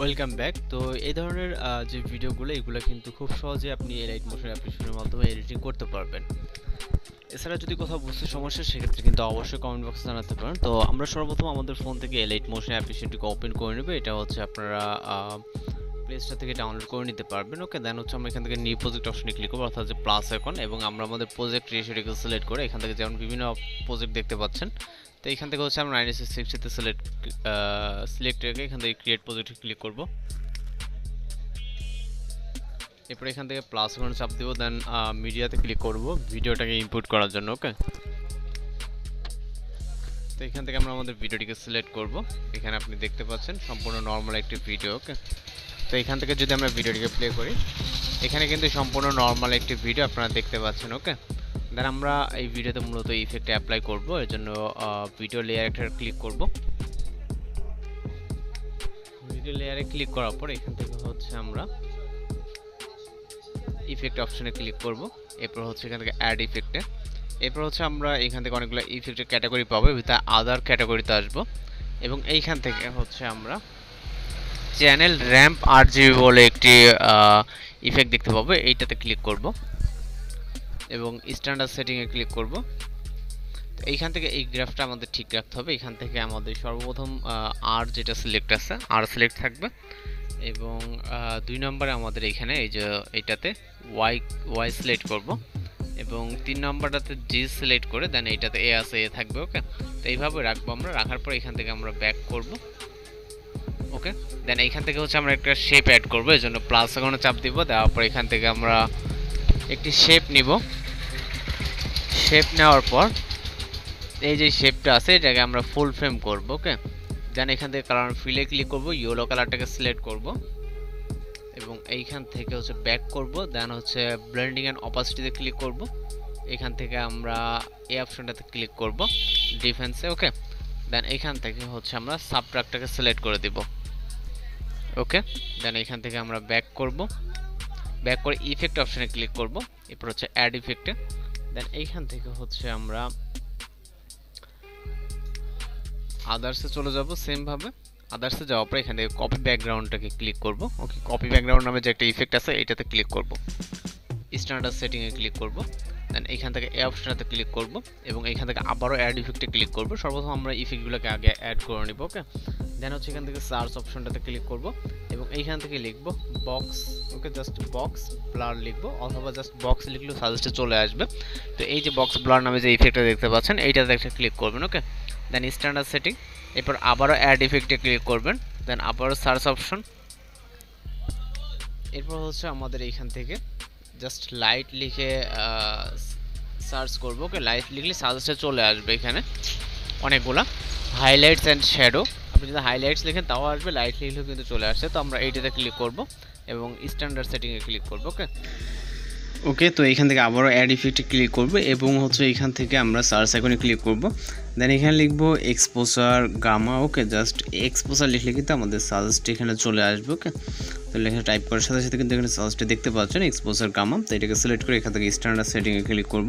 Welcome back. তো এই ধরনের যে ভিডিওগুলো এগুলো কিন্তু খুব সহজে আপনি লাইট মোশন অ্যাপ্লিকেশনের মাধ্যমে এডিটিং করতে পারবেন। এছাড়া যদি কোথাও বুঝতে সমস্যা সেক্ষেত্রে কিন্তু অবশ্যই কমেন্ট বক্সে জানাতে পারেন। তো আমরা সর্বপ্রথম আমাদের ফোন থেকে লাইট মোশন অ্যাপ্লিকেশনটিকে ওপেন করে নেব। এটা হচ্ছে আপনারা প্লে স্টোর থেকে ডাউনলোড করে নিতে পারবেন। ওকে, দেন হচ্ছে আমরা এখান থেকে নিউ প্রজেক্ট অপশনে ক্লিক করবো, অর্থাৎ যে প্লাস আইকন, এবং আমরা আমাদের প্রজেক্ট রেশিওটিকে সিলেক্ট করে এখান থেকে যেমন বিভিন্ন প্রজেক্ট দেখতে পাচ্ছেন, তো এখান থেকে হচ্ছে আমরা 9660 সিলেক্ট রেখে এখান থেকে ক্রিয়েট প্রজেক্টে ক্লিক করব। এরপর এখান থেকে প্লাস আইকনে চাপ দেব, দেন মিডিয়াতে ক্লিক করব ভিডিওটাকে ইনপুট করার জন্য। ওকে, তো এখান থেকে আমরা আমাদের ভিডিওটিকে সিলেক্ট করব। এখানে আপনি দেখতে পাচ্ছেন সম্পূর্ণ নর্মাল একটি ভিডিও। ওকে, তো এখান থেকে যদি আমরা ভিডিওটিকে প্লে করি, এখানে কিন্তু সম্পূর্ণ নর্মাল একটি ভিডিও আপনারা দেখতে পাচ্ছেন। ওকে, দেন আমরা এই ভিডিওতে মূলত ইফেক্ট অ্যাপ্লাই করব। এর জন্য ভিডিও লেয়ারে ক্লিক করব। ভিডিও লেয়ারে ক্লিক করার পর এখান থেকে হচ্ছে আমরা ইফেক্ট অপশনে ক্লিক করব। এরপর হচ্ছে এখান থেকে অ্যাড ইফেক্টে, এরপর হচ্ছে আমরা এখান থেকে অনেকগুলো ইফেক্টের ক্যাটাগরি পাবো, তাই আদার ক্যাটাগরিতে আসবো এবং এইখান থেকে হচ্ছে আমরা চ্যানেল র্যাম্প RGB বলে একটি ইফেক্ট দেখতে পাবো, এইটাতে ক্লিক করব এবং স্ট্যান্ডার্ড সেটিংয়ে ক্লিক করব। এইখান থেকে এই গ্রাফটা আমাদের ঠিক রাখতে হবে। এখান থেকে আমাদের সর্বপ্রথম আর যেটা সিলেক্ট আছে আর সিলেক্ট থাকবে, এবং 2 নম্বরে আমাদের এখানে এই যে এইটাতে ওয়াই সিলেক্ট করব, এবং 3 নম্বরটাতে জি সিলেক্ট করে দেন এইটাতে এ আছে এ থাকবে। ওকে, তো এইভাবে রাখবো আমরা। রাখার পর এখান থেকে আমরা ব্যাক করব। ওকে, দেন এইখান থেকে হচ্ছে আমরা একটা শেপ অ্যাড করবো, এর জন্য প্লাস আইকনে চাপ দিব। দেওয়ার পর এখান থেকে আমরা একটি শেপ নিব। শেপ নেওয়ার পর এই যে শেপটা আছে এটাকে আমরা ফুল ফ্রেম করব। ওকে, দেন এখান থেকে কালার ফিলে ক্লিক করব, ইয়েলো কালারটাকে সিলেক্ট করব এবং এইখান থেকে হচ্ছে ব্যাক করব। দেন হচ্ছে ব্লেন্ডিং এন্ড অপাসিটিতে ক্লিক করব। এখান থেকে আমরা এই অপশনটাতে ক্লিক করব ডিফেন্সে। ওকে, দেন এইখান থেকে হচ্ছে আমরা সাবট্রাক্টটাকে সিলেক্ট করে দিব। ওকে, দেন এখান থেকে আমরা ব্যাক করব। ব্যাক করে ইফেক্ট অপশনে ক্লিক করব, এরপর হচ্ছে অ্যাড ইফেক্টে, দেন এইখান থেকে হচ্ছে আমরা আদার্সে চলে যাব। সেম ভাবে আদার্সে যাওয়ার পর এখান থেকে কপি ব্যাকগ্রাউন্ডটাকে ক্লিক করব। ওকে, কপি ব্যাকগ্রাউন্ড নামে যে একটা ইফেক্ট আছে এটাতে ক্লিক করব, স্ট্যান্ডার্ড সেটিংয়ে ক্লিক করব, দেন এইখান থেকে এই অপশনটাতে ক্লিক করব এবং এইখান থেকে আবারও অ্যাড ইফেক্টে ক্লিক করব। সর্বপ্রথম আমরা ইফেক্টগুলোকে আগে অ্যাড করে নিব। ওকে, দেন হচ্ছে এখান থেকে সার্চ অপশনটাতে ক্লিক করব এবং এইখান থেকে লিখব বক্স। ওকে, জাস্ট বক্স ব্লার লিখব, অথবা জাস্ট বক্স লিখলেও সাজেস্টে চলে আসবে। তো এই যে বক্স ব্লার নামে যে ইফেক্টটা দেখতে পাচ্ছেন এইটাতে একটা ক্লিক করবেন। ওকে, দেন স্ট্যান্ডার্ড সেটিং, এরপর আবারও অ্যাড ইফেক্টে ক্লিক করবেন, দেন আবারও সার্চ অপশন, এরপর হচ্ছে আমাদের এইখান থেকে জাস্ট লাইট লিখে সার্চ করব। ওকে, লাইট লিখলে সাজেস্টে চলে আসবে এখানে অনেকগুলা হাইলাইটস অ্যান্ড শ্যাডো। আপনি যদি হাইলাইটস লিখেন তাও আসবে, লাইট লিখলেও কিন্তু চলে আসছে। তো আমরা এইটাতে ক্লিক করব এবং স্ট্যান্ডার্ড সেটিংয়ে ক্লিক করব। ওকে, তো এখান থেকে আবারও অ্যাড ইফেক্টে ক্লিক করব এবং হচ্ছে এখান থেকে আমরা সার্চ আইকনে ক্লিক করব, দেন এখানে লিখব এক্সপোজার গামা। ওকে, জাস্ট এক্সপোজার লিখলে কিন্তু আমাদের সাজেস্ট এখানে চলে আসবে। ওকে, তো লেখা টাইপ করার সাথে সাথে কিন্তু এখানে সাজেস্টে দেখতে পাচ্ছেন এক্সপোজার গামা। তো এটাকে সিলেক্ট করে এখান থেকে স্ট্যান্ডার্ড সেটিংয়ে ক্লিক করব।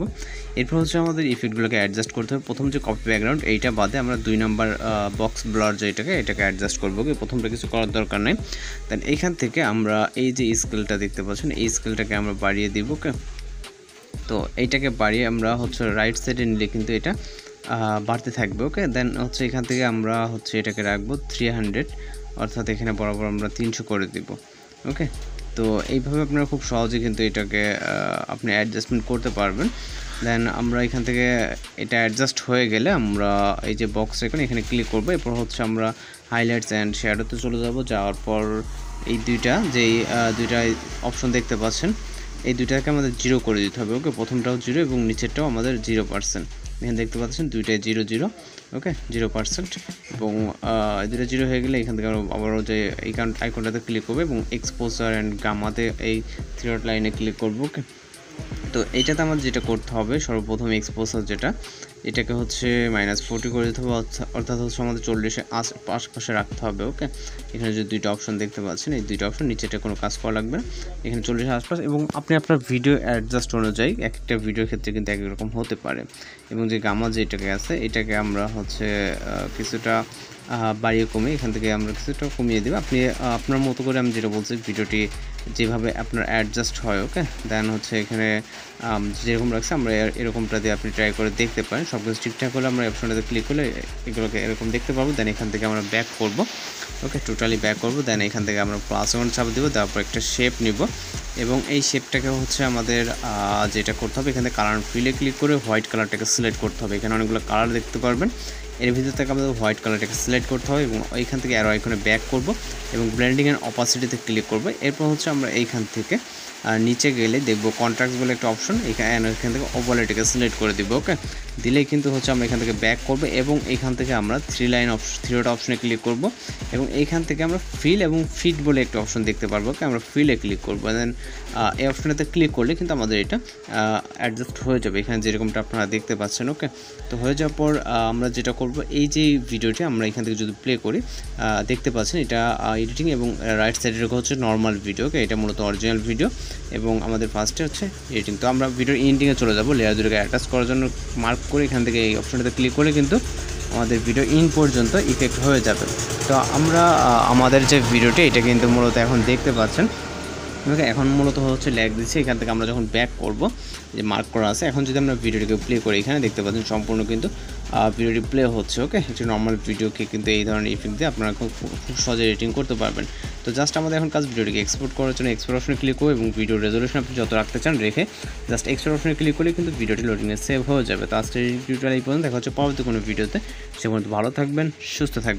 এরপর হচ্ছে আমাদের ইফেক্টগুলোকে অ্যাডজাস্ট করতে হবে। প্রথম যে কপি ব্যাকগ্রাউন্ড এইটা বাদে আমরা 2 নাম্বার বক্স ব্লার যেটাকে এটাকে অ্যাডজাস্ট করবো। ওকে, প্রথমটা কিছু করার দরকার নেই। দেন এইখান থেকে আমরা এই যে স্কেলটা দেখতে পাচ্ছেন এই স্কেলটাকে আমরা বাড়িয়ে দিব। ওকে, তো এইটাকে বাড়িয়ে আমরা হচ্ছে রাইট সাইডে নিলে কিন্তু এটা বাড়তে থাকবে। ওকে, দেন হচ্ছে এখান থেকে আমরা হচ্ছে এটাকে রাখবো 300, অর্থাৎ এখানে বরাবর আমরা 300 করে দিব। ওকে, তো এইভাবে আপনারা খুব সহজে কিন্তু এটাকে আপনি অ্যাডজাস্টমেন্ট করতে পারবেন। দেন আমরা এখান থেকে এটা অ্যাডজাস্ট হয়ে গেলে আমরা এই যে বক্স এখানে ক্লিক করবো। এরপর হচ্ছে আমরা হাইলাইটস অ্যান্ড শ্যাডোতে চলে যাব। যাওয়ার পর এই দুইটা অপশন দেখতে পাচ্ছেন এই দুইটাকে আমাদের 0 করে দিতে হবে। ওকে, প্রথমটাও 0 এবং নিচেরটাও আমাদের 0%। এখানে দেখতে পাচ্ছেন দুইটাই 0 0। ওকে, 0%, এবং এই দুটো 0 হয়ে গেলে এখান থেকে আবারও যে এই আইকনটাতে ক্লিক করবো এবং এক্সপোজার অ্যান্ড গামাতে এই 3 ডট লাইনে ক্লিক করবো। ওকে, তো এইটাতে আমাদের যেটা করতে হবে সর্বপ্রথম এক্সপোজার যেটা এটাকে হচ্ছে -40 করে দিতে হবে, অর্থাৎ হচ্ছে আমাদের 40-এর আশপাশে রাখতে হবে। ওকে, এখানে যে দুইটা অপশন দেখতে পাচ্ছেন এই দুইটা অপশন, নিচেটা কোনো কাজ করা লাগবে না, এখানে 40-এর আশপাশ। এবং আপনি আপনার ভিডিও অ্যাডজাস্ট অনুযায়ী এক একটা ভিডিওর ক্ষেত্রে কিন্তু এক রকম হতে পারে। এবং যে গামা যেটাকে আছে এটাকে আমরা হচ্ছে কিছুটা বাড়িয়ে কমিয়ে এখান থেকে আমরা কিছুটা কমিয়ে দেব। আপনি আপনার মতো করে, আমি যেটা বলছি ভিডিওটি যেভাবে আপনার অ্যাডজাস্ট হয়, ওকে। দেন হচ্ছে এখানে যেরকম রাখছে আমরা এরকমটা দিয়ে আপনি ট্রাই করে দেখতে পারেন। সব কিছু ঠিকঠাক হলে আমরা অপশনটাতে ক্লিক করলে এগুলোকে এরকম দেখতে পাবো। দেন এখান থেকে আমরা ব্যাক করব, ওকে, টোটালি ব্যাক করব। দেন এখান থেকে আমরা প্লাস ওয়ান চাপ দেবো, তারপর একটা শেপ নিব এবং এই শেপটাকে হচ্ছে আমাদের যেটা করতে হবে, এখানে কালার ফিলে ক্লিক করে হোয়াইট কালারটাকে সিলেক্ট করতে হবে। এখানে অনেকগুলো কালার দেখতে পারবেন, এর ভিতর থেকে আমাদের হোয়াইট কালারটাকে সিলেক্ট করতে হবে এবং এইখান থেকে অ্যারো আইকনে ব্যাক করব এবং ব্লেন্ডিং অ্যান্ড অপাসিটিতে ক্লিক করব। এরপর হচ্ছে আমরা এইখান থেকে নিচে গেলে দেখব কন্ট্রাক্টস বলে একটা অপশন, এখান থেকে ওভারলেটাকে সিলেক্ট করে দিব, ওকে। দিলেই কিন্তু হচ্ছে আমরা এখান থেকে ব্যাক করব এবং এইখান থেকে আমরা থ্রিটা অপশনে ক্লিক করব এবং এইখান থেকে আমরা ফিল এবং ফিট বলে একটা অপশন দেখতে পারবো, ওকে। আমরা ফিলে ক্লিক করবো, দেন এই অপশনটাতে ক্লিক করলে কিন্তু আমাদের এটা অ্যাডজাস্ট হয়ে যাবে এখানে যেরকমটা আপনারা দেখতে পাচ্ছেন, ওকে। তো হয়ে যাওয়ার পর আমরা যেটা করব, এই যে ভিডিওটি আমরা এখান থেকে যদি প্লে করি, দেখতে পাচ্ছেন এটা এডিটিং এবং রাইট সাইডের হচ্ছে নর্মাল ভিডিও, ওকে। এটা মূলত অরিজিনাল ভিডিও এবং আমাদের ফার্স্টে হচ্ছে এডিটিং। তো আমরা ভিডিওর এন্ডিংয়ে চলে যাব, লেয়ার দুটোকে অ্যাটাচ করার জন্য মার্ক করে এখান থেকে এই অপশনটাতে ক্লিক করে কিন্তু আমাদের ভিডিও ইন পর্যন্ত ইফেক্ট হয়ে যাবে। তো আমরা আমাদের যে ভিডিওটি এটা কিন্তু মূলত এখন দেখতে পাচ্ছেন, ওকে। এখন মূলত হচ্ছে ল্যাগ দিচ্ছে। এখান থেকে আমরা যখন ব্যাক করব, যে মার্ক করা আছে, এখন যদি আমরা ভিডিওটিকে প্লে করি, এখানে দেখতে পাচ্ছেন সম্পূর্ণ কিন্তু ভিডিওটি প্লে হচ্ছে, ওকে। একটি নর্মাল ভিডিওকে কিন্তু এই ধরনের ইফেক্ট দিয়ে আপনারা খুব সহজে এডিটিং করতে পারবেন। তো জাস্ট আমাদের এখন কাজ ভিডিওটিকে এক্সপোর্ট করার জন্য এক্সপোর্ট অপশনে ক্লিক করব এবং ভিডিও রেজলিউশন আপনি যত রাখতে চান রেখে জাস্ট এক্সপোর্ট অপশনে ক্লিক করলে কিন্তু ভিডিওটি লোডিংয়ে সেভ হয়ে যাবে। তো আজকের এই ভিডিওটা এই পর্যন্ত, দেখা হচ্ছে পরবর্তী কোনো ভিডিওতে। সে পর্যন্ত ভালো থাকবেন, সুস্থ থাকবেন।